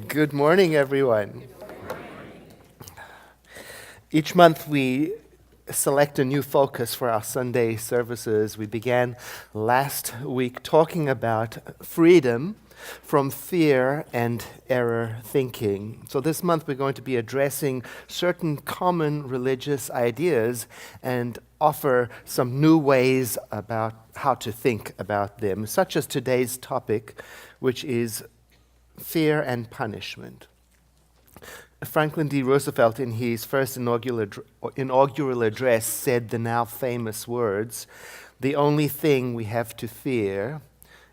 Good morning, everyone. Each month we select a new focus for our Sunday services. We began last week talking about freedom from fear and error thinking. So this month we're going to be addressing certain common religious ideas and offer some new ways about how to think about them, such as today's topic, which is fear and punishment. Franklin D. Roosevelt, in his first inaugural address, said the now famous words, "The only thing we have to fear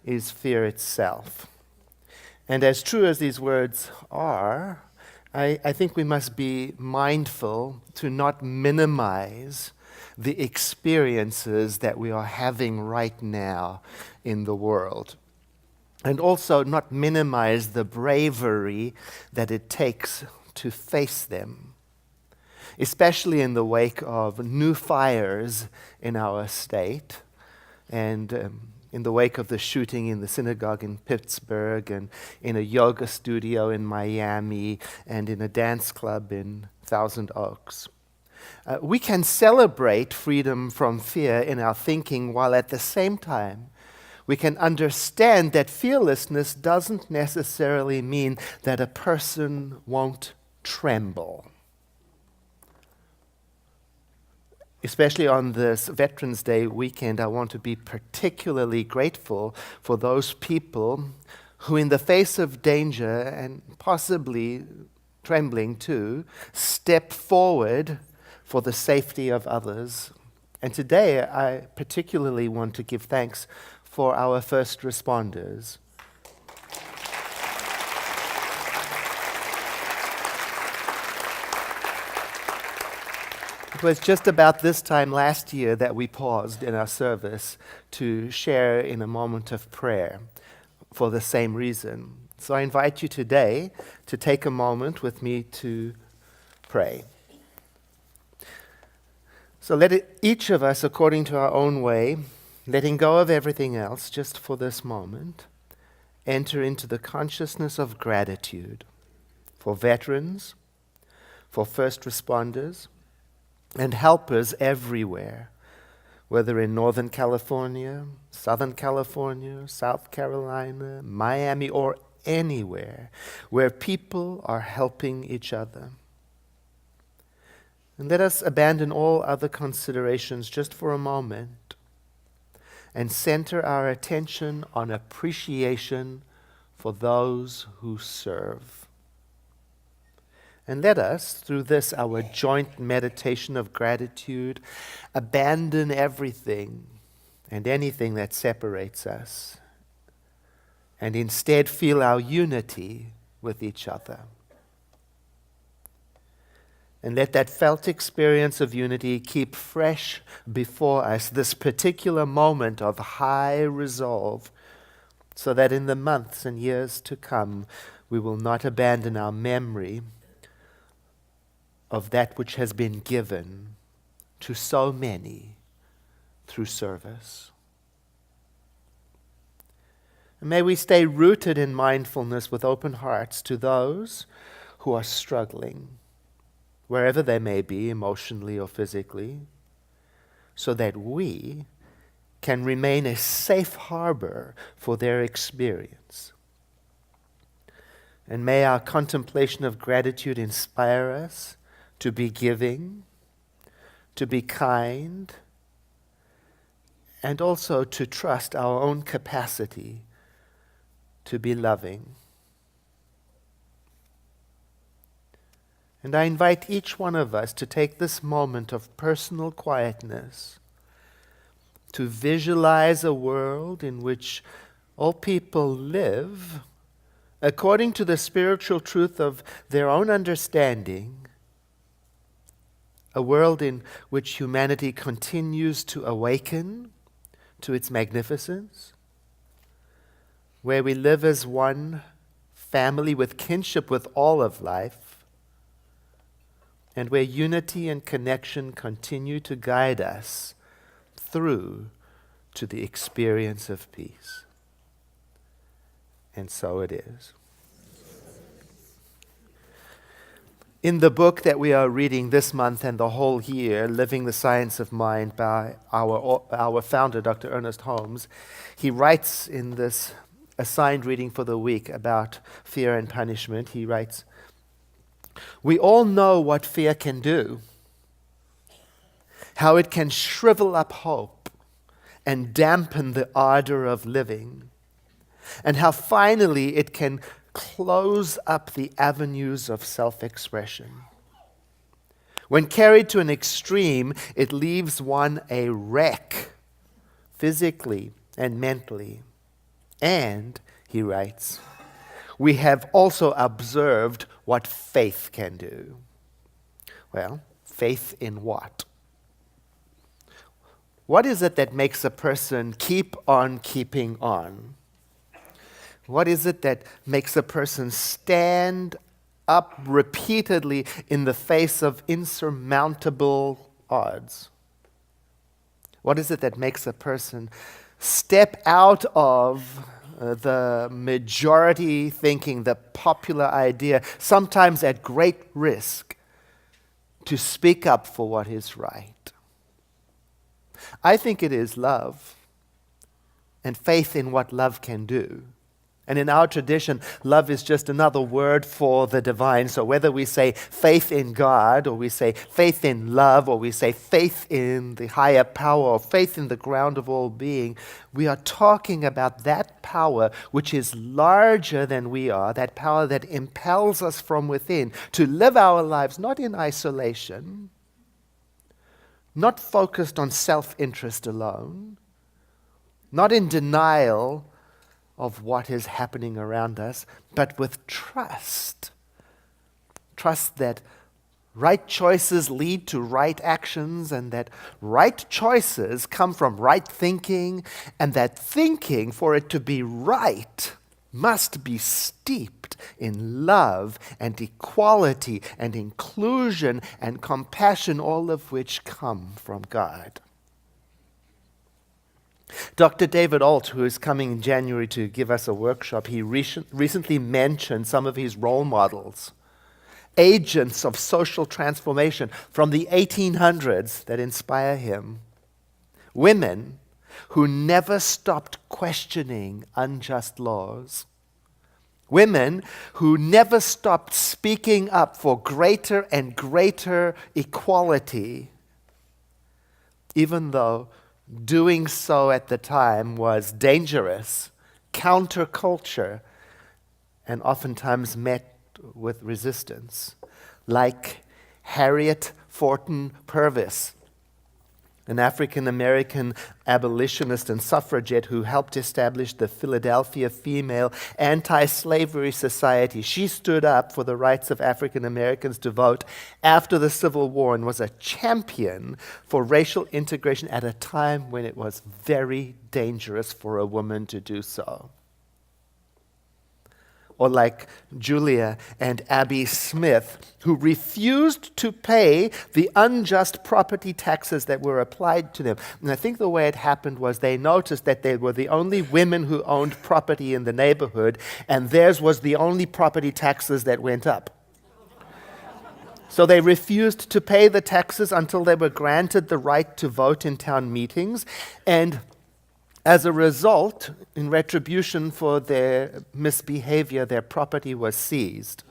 is fear itself." And as true as these words are, I think we must be mindful to not minimize the experiences that we are having right now in the world. And also not minimize the bravery that it takes to face them, especially in the wake of new fires in our state and in the wake of the shooting in the synagogue in Pittsburgh and in a yoga studio in Miami and in a dance club in Thousand Oaks. We can celebrate freedom from fear in our thinking while at the same time we can understand that fearlessness doesn't necessarily mean that a person won't tremble. Especially on this Veterans Day weekend, I want to be particularly grateful for those people who, in the face of danger and possibly trembling too, step forward for the safety of others. And today, I particularly want to give thanks for our first responders. It was just about this time last year that we paused in our service to share in a moment of prayer for the same reason. So I invite you today to take a moment with me to pray. So each of us, according to our own way, letting go of everything else just for this moment, enter into the consciousness of gratitude for veterans, for first responders, and helpers everywhere, whether in Northern California, Southern California, South Carolina, Miami, or anywhere where people are helping each other. And let us abandon all other considerations just for a moment and center our attention on appreciation for those who serve. And let us, through this, our joint meditation of gratitude, abandon everything and anything that separates us, and instead feel our unity with each other. And let that felt experience of unity keep fresh before us this particular moment of high resolve, so that in the months and years to come, we will not abandon our memory of that which has been given to so many through service. And may we stay rooted in mindfulness with open hearts to those who are struggling, wherever they may be, emotionally or physically, so that we can remain a safe harbor for their experience. And may our contemplation of gratitude inspire us to be giving, to be kind, and also to trust our own capacity to be loving. And I invite each one of us to take this moment of personal quietness to visualize a world in which all people live according to the spiritual truth of their own understanding, a world in which humanity continues to awaken to its magnificence, where we live as one family with kinship with all of life, and where unity and connection continue to guide us through to the experience of peace. And so it is. In the book that we are reading this month and the whole year, Living the Science of Mind by our founder, Dr. Ernest Holmes, he writes in this assigned reading for the week about fear and punishment. He writes, "We all know what fear can do, how it can shrivel up hope and dampen the ardor of living, and how finally it can close up the avenues of self-expression. When carried to an extreme, it leaves one a wreck, physically and mentally. And," he writes, "we have also observed what faith can do." Well, faith in what? What is it that makes a person keep on keeping on? What is it that makes a person stand up repeatedly in the face of insurmountable odds? What is it that makes a person step out of the majority thinking, the popular idea, sometimes at great risk, to speak up for what is right? I think it is love and faith in what love can do. And in our tradition, love is just another word for the divine. So whether we say faith in God, or we say faith in love, or we say faith in the higher power, or faith in the ground of all being, we are talking about that power which is larger than we are, that power that impels us from within to live our lives not in isolation, not focused on self-interest alone, not in denial of what is happening around us, but with trust. Trust that right choices lead to right actions, and that right choices come from right thinking, and that thinking, for it to be right, must be steeped in love and equality and inclusion and compassion, all of which come from God. Dr. David Alt, who is coming in January to give us a workshop, he recently mentioned some of his role models, agents of social transformation from the 1800s that inspire him. Women who never stopped questioning unjust laws. Women who never stopped speaking up for greater and greater equality, even though doing so at the time was dangerous, counterculture, and oftentimes met with resistance, like Harriet Forton Purvis, an African-American abolitionist and suffragette who helped establish the Philadelphia Female Anti-Slavery Society. She stood up for the rights of African Americans to vote after the Civil War and was a champion for racial integration at a time when it was very dangerous for a woman to do so. Or like Julia and Abby Smith, who refused to pay the unjust property taxes that were applied to them. And I think the way it happened was they noticed that they were the only women who owned property in the neighborhood, and theirs was the only property taxes that went up. So they refused to pay the taxes until they were granted the right to vote in town meetings, and as a result, in retribution for their misbehavior, their property was seized.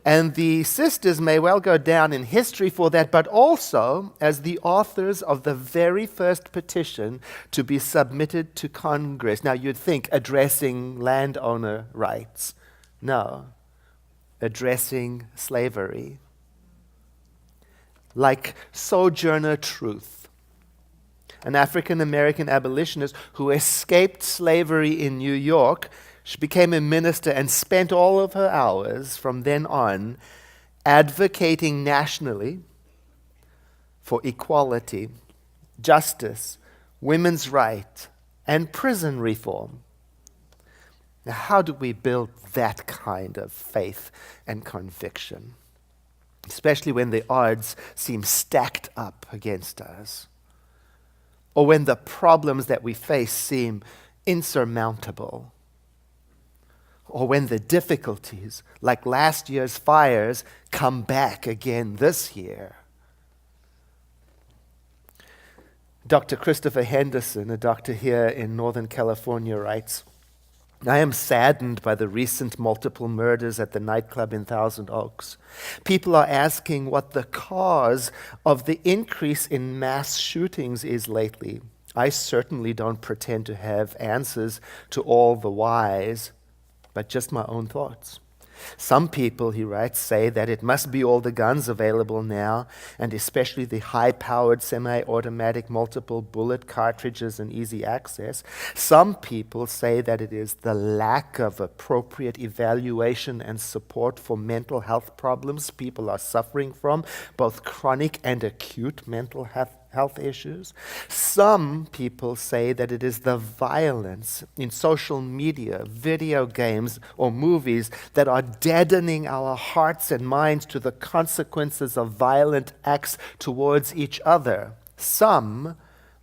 And the sisters may well go down in history for that, but also as the authors of the very first petition to be submitted to Congress. Now you'd think addressing landowner rights. No, addressing slavery. Like Sojourner Truth, an African-American abolitionist who escaped slavery in New York. She became a minister and spent all of her hours from then on advocating nationally for equality, justice, women's rights, and prison reform. Now, how do we build that kind of faith and conviction, especially when the odds seem stacked up against us? Or when the problems that we face seem insurmountable? or when the difficulties, like last year's fires, come back again this year. Dr. Christopher Henderson, a doctor here in Northern California, writes, I am saddened by the recent multiple murders at the nightclub in Thousand Oaks. People are asking what the cause of the increase in mass shootings is lately. I certainly don't pretend to have answers to all the whys, but just my own thoughts. Some people, he writes, say that it must be all the guns available now, and especially the high-powered semi-automatic multiple bullet cartridges and easy access. Some people say that it is the lack of appropriate evaluation and support for mental health problems people are suffering from, both chronic and acute mental health issues. Some people say that it is the violence in social media, video games, or movies that are deadening our hearts and minds to the consequences of violent acts towards each other. Some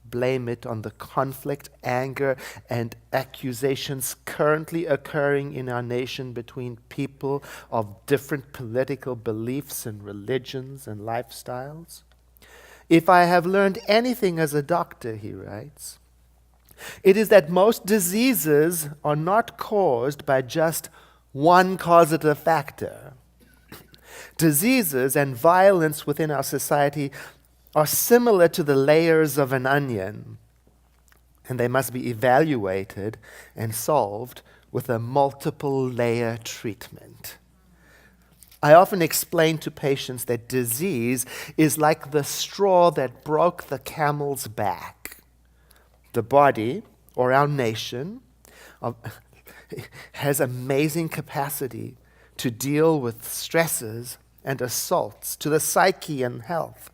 blame it on the conflict, anger, and accusations currently occurring in our nation between people of different political beliefs and religions and lifestyles. If I have learned anything as a doctor, he writes, it is that most diseases are not caused by just one causative factor. Diseases and violence within our society are similar to the layers of an onion, and they must be evaluated and solved with a multiple layer treatment. I often explain to patients that disease is like the straw that broke the camel's back. The body, or our nation, has amazing capacity to deal with stresses and assaults to the psyche and health.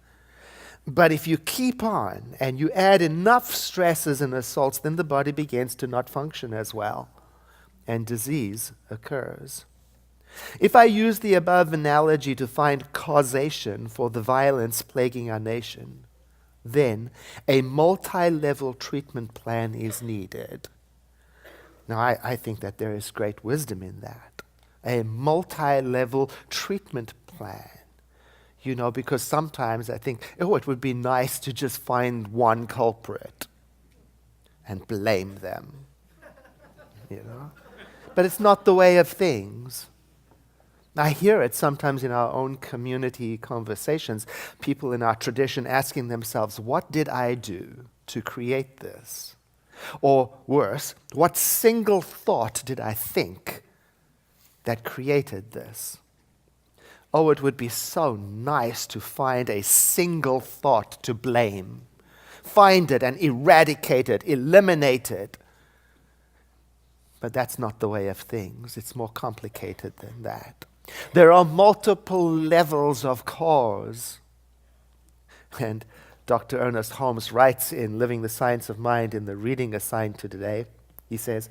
But if you keep on and you add enough stresses and assaults, then the body begins to not function as well, and disease occurs. If I use the above analogy to find causation for the violence plaguing our nation, then a multi-level treatment plan is needed. Now, I think that there is great wisdom in that. A multi-level treatment plan. You know, because sometimes I think, it would be nice to just find one culprit and blame them. You know? But it's not the way of things. I hear it sometimes in our own community conversations, people in our tradition asking themselves, what did I do to create this? Or worse, what single thought did I think that created this? Oh, it would be so nice to find a single thought to blame. Find it and eradicate it, eliminate it. But that's not the way of things. It's more complicated than that. There are multiple levels of cause. And Dr. Ernest Holmes writes in Living the Science of Mind in the reading assigned to today, he says,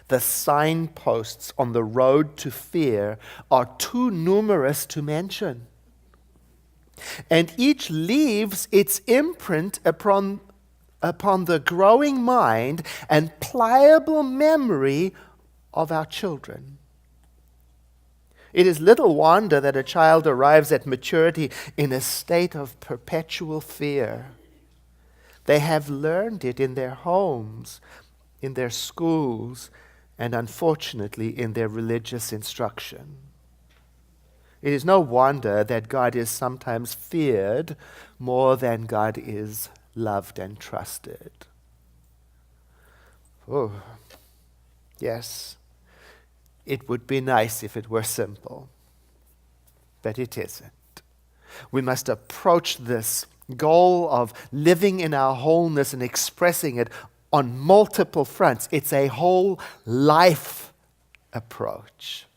the signposts on the road to fear are too numerous to mention. And each leaves its imprint upon the growing mind and pliable memory of our children. It is little wonder that a child arrives at maturity in a state of perpetual fear. They have learned it in their homes, in their schools, and unfortunately in their religious instruction. It is no wonder that God is sometimes feared more than God is loved and trusted. Oh, yes. It would be nice if it were simple, but it isn't. We must approach this goal of living in our wholeness and expressing it on multiple fronts. It's a whole life approach.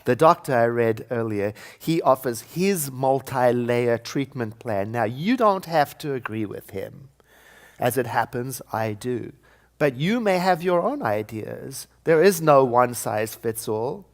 The doctor I read earlier, he offers his multi-layer treatment plan. Now, you don't have to agree with him. As it happens, I do. But you may have your own ideas. There is no one-size-fits-all.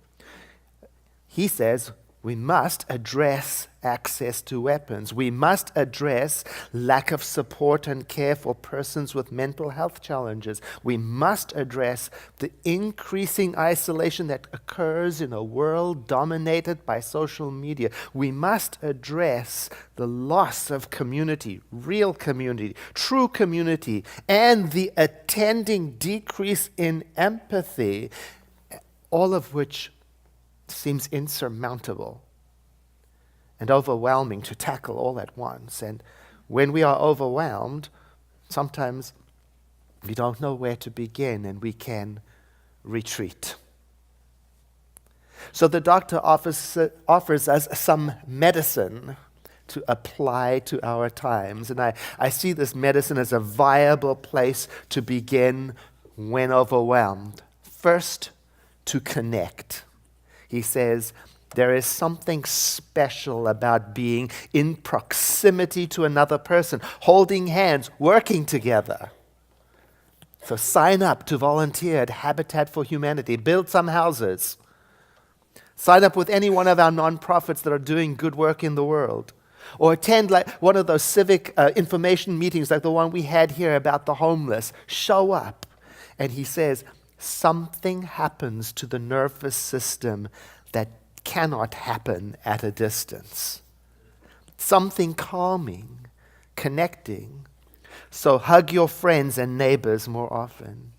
He says, We must address access to weapons. We must address lack of support and care for persons with mental health challenges. We must address the increasing isolation that occurs in a world dominated by social media. We must address the loss of community, real community, true community, and the attending decrease in empathy, all of which seems insurmountable and overwhelming to tackle all at once. And when we are overwhelmed, sometimes we don't know where to begin and we can retreat. So the doctor offers us some medicine to apply to our times. And I see this medicine as a viable place to begin when overwhelmed. First, to connect. He says, there is something special about being in proximity to another person, holding hands, working together. So sign up to volunteer at Habitat for Humanity. Build some houses. Sign up with any one of our nonprofits that are doing good work in the world. Or attend like one of those civic information meetings like the one we had here about the homeless. Show up. And he says, something happens to the nervous system that cannot happen at a distance. Something calming, connecting. So hug your friends and neighbors more often.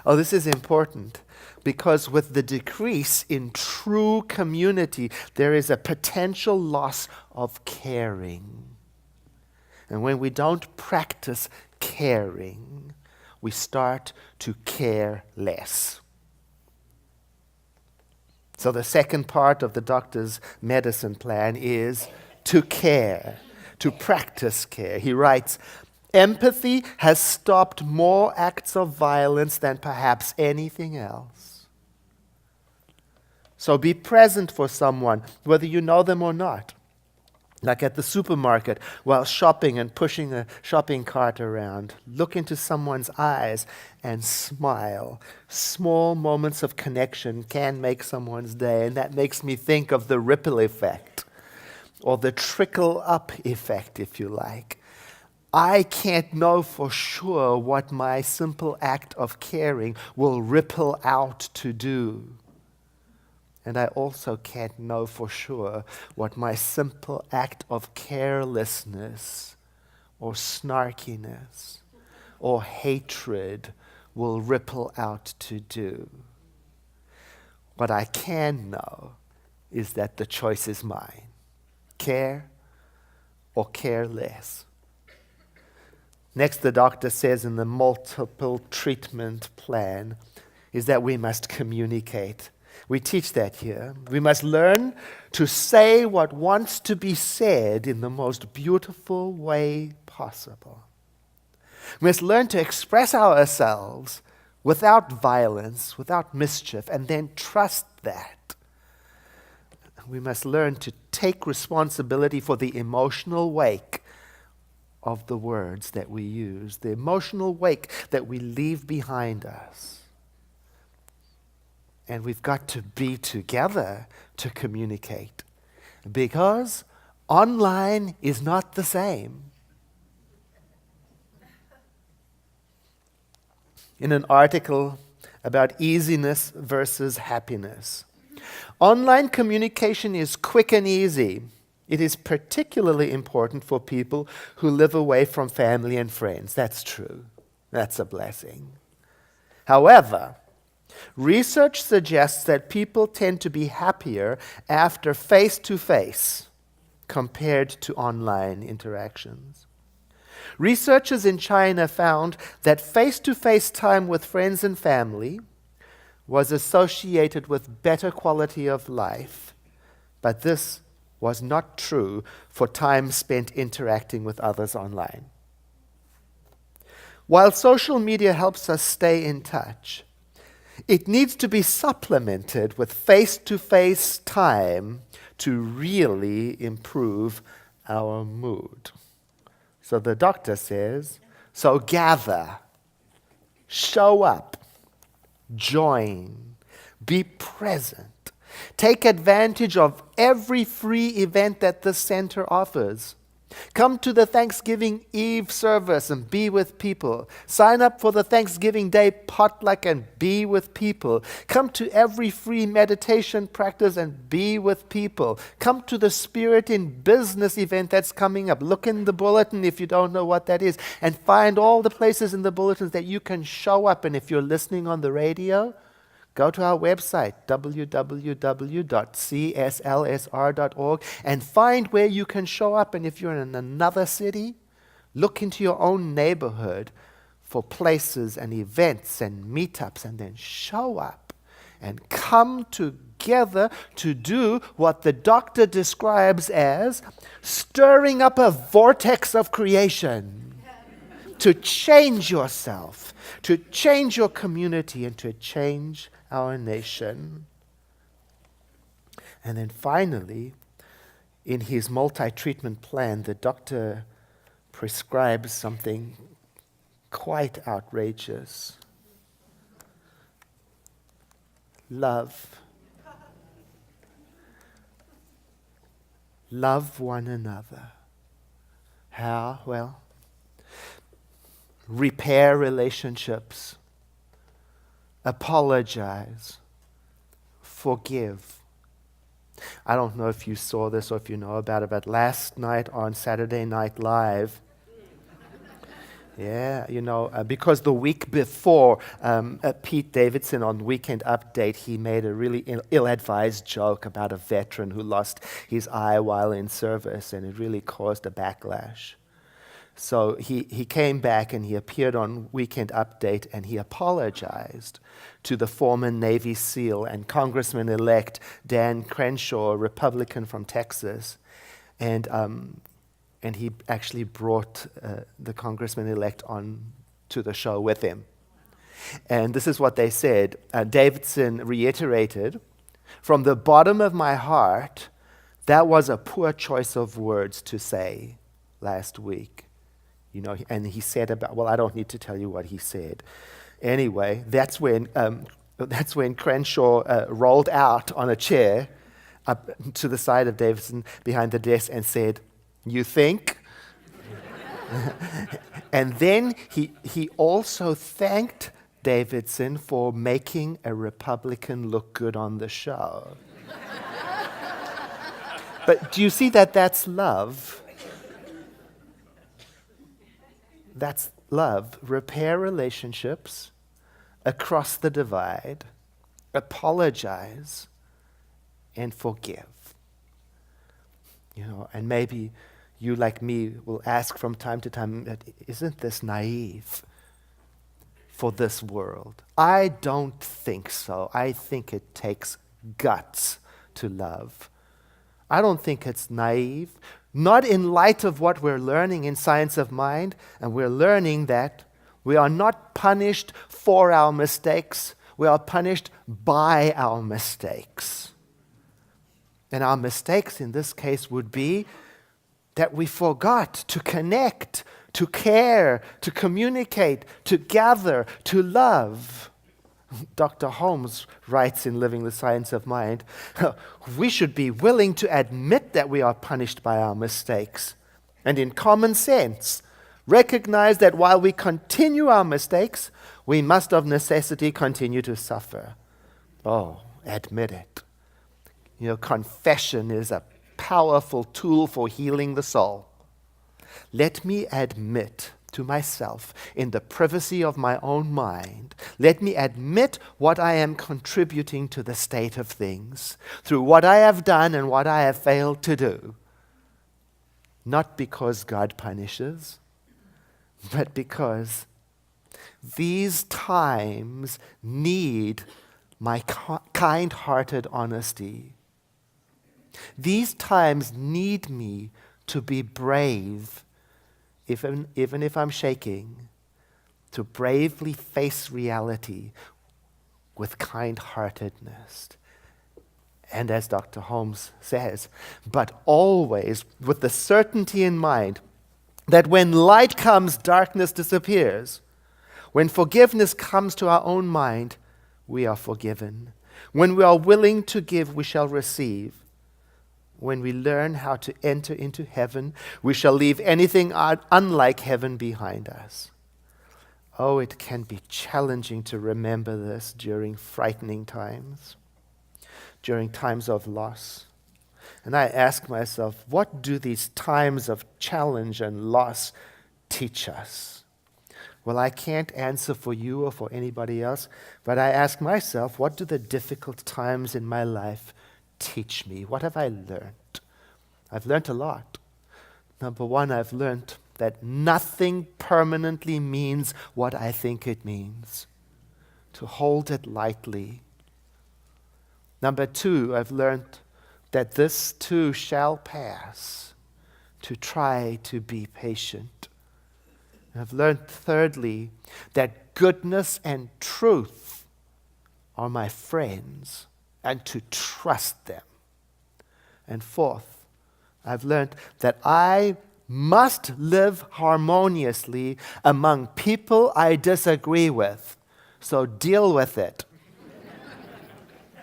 Oh, this is important because with the decrease in true community, there is a potential loss of caring. And when we don't practice caring, we start to care less. So the second part of the doctor's medicine plan is to care, to practice care. He writes, empathy has stopped more acts of violence than perhaps anything else. So be present for someone, whether you know them or not. Like at the supermarket, while shopping and pushing a shopping cart around. Look into someone's eyes and smile. Small moments of connection can make someone's day, and that makes me think of the ripple effect, or the trickle-up effect, if you like. I can't know for sure what my simple act of caring will ripple out to do. And I also can't know for sure what my simple act of carelessness or snarkiness or hatred will ripple out to do. What I can know is that the choice is mine. Care or care less. Next, the doctor says in the multiple treatment plan is that we must communicate. We teach that here. We must learn to say what wants to be said in the most beautiful way possible. We must learn to express ourselves without violence, without mischief, and then trust that. We must learn to take responsibility for the emotional wake of the words that we use, the emotional wake that we leave behind us. And we've got to be together to communicate, because online is not the same. In an article about easiness versus happiness, online communication is quick and easy. It is particularly important for people who live away from family and friends. That's true. That's a blessing. However, research suggests that people tend to be happier after face-to-face compared to online interactions. Researchers in China found that face-to-face time with friends and family was associated with better quality of life, but this was not true for time spent interacting with others online. While social media helps us stay in touch, it needs to be supplemented with face-to-face time to really improve our mood. So the doctor says, so gather, show up, join, be present, Take advantage of every free event that the center offers. Come to the Thanksgiving Eve service and be with people. Sign up for the Thanksgiving Day potluck and be with people. Come to every free meditation practice and be with people. Come to the Spirit in Business event that's coming up. Look in the bulletin if you don't know what that is, and find all the places in the bulletins that you can show up. And if you're listening on the radio, go to our website, www.cslsr.org, and find where you can show up. And if you're in another city, look into your own neighborhood for places and events and meetups, and then show up and come together to do what the doctor describes as stirring up a vortex of creation, to change yourself, to change your community, and to change our nation. And then finally, in his multi-treatment plan, the doctor prescribes something quite outrageous. Love. Love one another. How? Well, repair relationships. Apologize. Forgive. I don't know if you saw this or if you know about it, but last night on Saturday Night Live, because the week before, Pete Davidson on Weekend Update, he made a really ill-advised joke about a veteran who lost his eye while in service, and it really caused a backlash. So he came back and he appeared on Weekend Update and he apologized to the former Navy SEAL and Congressman-elect Dan Crenshaw, a Republican from Texas. And he actually brought the Congressman-elect on to the show with him. And this is what they said. Davidson reiterated, "From the bottom of my heart, that was a poor choice of words to say last week." And he said I don't need to tell you what he said. Anyway, that's when Crenshaw rolled out on a chair up to the side of Davidson behind the desk and said, "You think?" And then he also thanked Davidson for making a Republican look good on the show. But do you see that's love? That's love. Repair relationships across the divide, apologize, and forgive. And maybe you, like me, will ask from time to time, isn't this naive for this world? I don't think so. I think it takes guts to love. I don't think it's naive. Not in light of what we're learning in Science of Mind, and we're learning that we are not punished for our mistakes, we are punished by our mistakes. And our mistakes in this case would be that we forgot to connect, to care, to communicate, to gather, to love. Dr. Holmes writes in Living the Science of Mind, we should be willing to admit that we are punished by our mistakes, and in common sense, recognize that while we continue our mistakes, we must of necessity continue to suffer. Oh, admit it. Confession is a powerful tool for healing the soul. Let me admit to myself in the privacy of my own mind. Let me admit what I am contributing to the state of things through what I have done and what I have failed to do. Not because God punishes, but because these times need my kind-hearted honesty. These times need me to be brave, even if I'm shaking, to bravely face reality with kind-heartedness. And as Dr. Holmes says, but always with the certainty in mind that when light comes, darkness disappears. When forgiveness comes to our own mind, we are forgiven. When we are willing to give, we shall receive. When we learn how to enter into heaven, we shall leave anything unlike heaven behind us. Oh, it can be challenging to remember this during frightening times, during times of loss. And I ask myself, what do these times of challenge and loss teach us? Well, I can't answer for you or for anybody else, but I ask myself, what do the difficult times in my life teach me? What have I learned? I've learned a lot. Number one, I've learned that nothing permanently means what I think it means. To hold it lightly. Number two, I've learned that this too shall pass. To try to be patient. I've learned thirdly that goodness and truth are my friends and to trust them. And fourth, I've learned that I must live harmoniously among people I disagree with. So deal with it.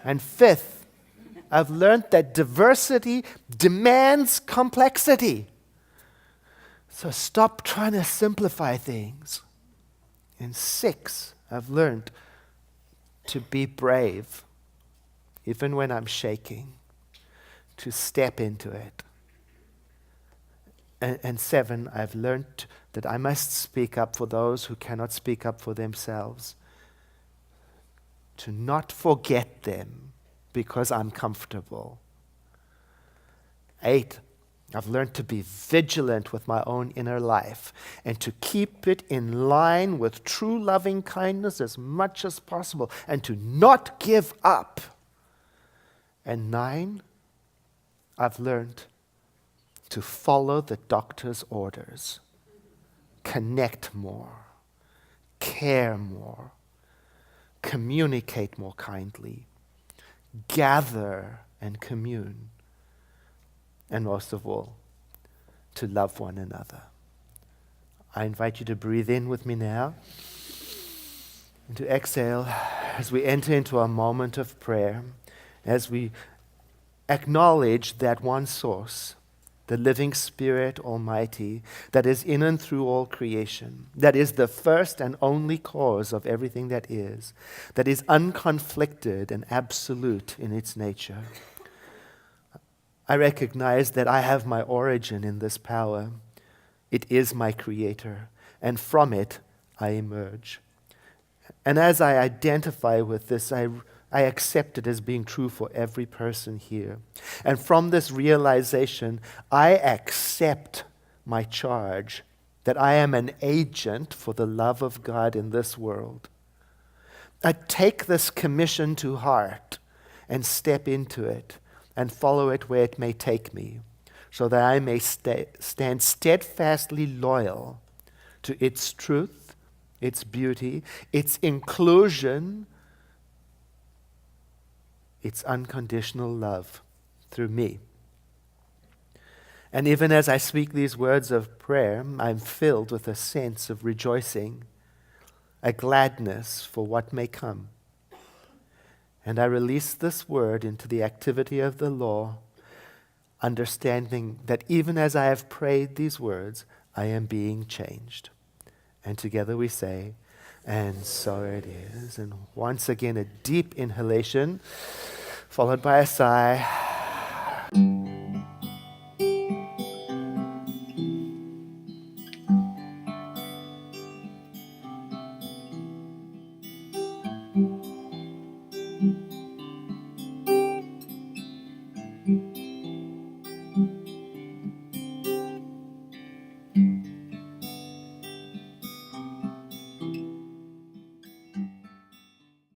And fifth, I've learned that diversity demands complexity. So stop trying to simplify things. And six, I've learned to be brave, even when I'm shaking, to step into it. And seven, I've learned that I must speak up for those who cannot speak up for themselves, to not forget them because I'm comfortable. 8, I've learned to be vigilant with my own inner life and to keep it in line with true loving kindness as much as possible and to not give up. And 9, I've learned to follow the doctor's orders, connect more, care more, communicate more kindly, gather and commune, and most of all, to love one another. I invite you to breathe in with me now and to exhale as we enter into a moment of prayer, as we acknowledge that one source, the living Spirit Almighty, that is in and through all creation, that is the first and only cause of everything that is unconflicted and absolute in its nature. I recognize that I have my origin in this power. It is my creator, and from it I emerge. And as I identify with this, I accept it as being true for every person here. And from this realization, I accept my charge that I am an agent for the love of God in this world. I take this commission to heart and step into it and follow it where it may take me, so that I may stand steadfastly loyal to its truth, its beauty, its inclusion, its unconditional love through me. And even as I speak these words of prayer, I'm filled with a sense of rejoicing, a gladness for what may come. And I release this word into the activity of the law, understanding that even as I have prayed these words, I am being changed. And together we say, and so it is. And once again, a deep inhalation, followed by a sigh.